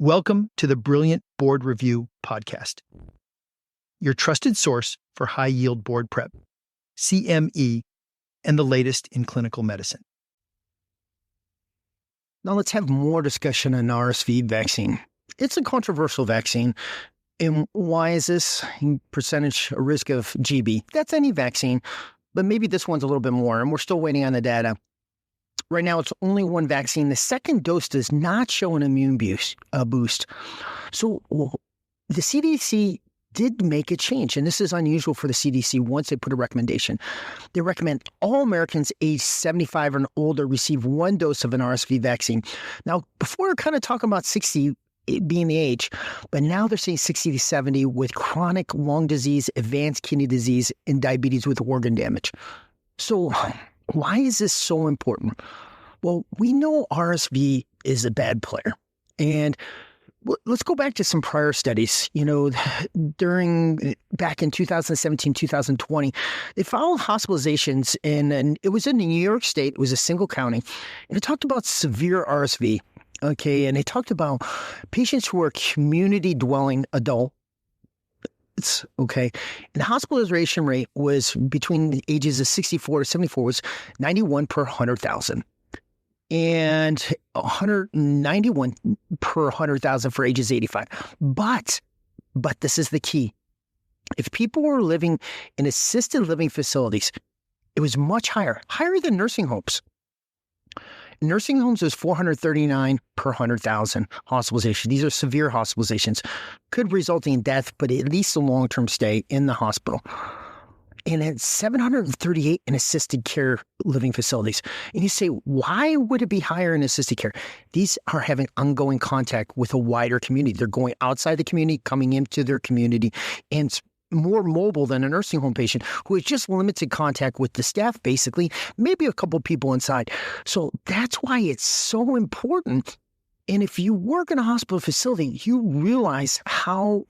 Welcome to the Brilliant Board Review Podcast, your trusted source for high-yield board prep, CME, and the latest in clinical medicine. Now let's have more discussion on RSV vaccine. It's a controversial vaccine. And why is this? Percentage risk of GB. That's any vaccine, but maybe this one's a little bit more, and we're still waiting on the data. Right now, it's only one vaccine. The second dose does not show an immune boost. So the CDC did make a change, and this is unusual for the CDC once they put a recommendation. They recommend all Americans aged 75 and older receive one dose of an RSV vaccine. Now, before we're kind of talking about 60 being the age, but now they're saying 60 to 70 with chronic lung disease, advanced kidney disease, and diabetes with organ damage. So why is this so important? Well, we know RSV is a bad player. And let's go back to some prior studies. Back in 2017, 2020, they followed hospitalizations and it was in New York State. It was a single county. And it talked about severe RSV. Okay. And they talked about patients who were community dwelling adults. Okay. And the hospitalization rate was between the ages of 64 to 74 was 91 per 100,000 and 191 per 100,000 for ages 85. But this is the key. If people were living in assisted living facilities, it was much higher than nursing homes. Nursing homes is 439 per 100,000 hospitalization. These are severe hospitalizations. Could result in death, but at least a long-term stay in the hospital. And it's 738 in assisted care living facilities. And you say, why would it be higher in assisted care? These are having ongoing contact with a wider community. They're going outside the community, coming into their community, and more mobile than a nursing home patient who has just limited contact with the staff, basically, maybe a couple people inside. So that's why it's so important. And if you work in a hospital facility, you realize how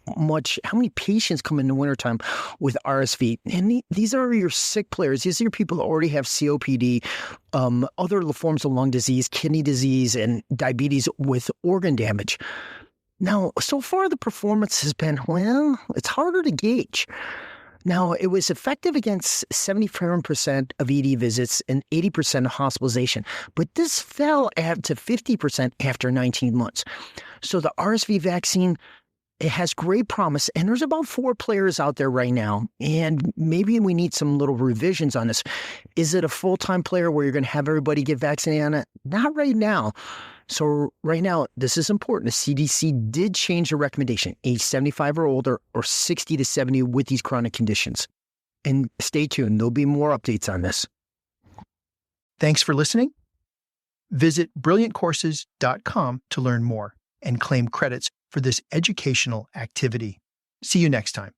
many patients come in the wintertime with RSV. And these are your sick players. These are your people that already have COPD, other forms of lung disease, kidney disease, and diabetes with organ damage. Now, so far the performance has been, it's harder to gauge. Now, it was effective against 77% of ED visits and 80% of hospitalization, but this fell to 50% after 19 months. So the RSV vaccine, it has great promise, and there's about 4 players out there right now, and maybe we need some little revisions on this. Is it a full-time player where you're going to have everybody get vaccinated on it? Not right now. So right now, this is important. The CDC did change the recommendation, age 75 or older, or 60 to 70 with these chronic conditions. And stay tuned. There'll be more updates on this. Thanks for listening. Visit brilliantcourses.com to learn more and claim credits for this educational activity. See you next time.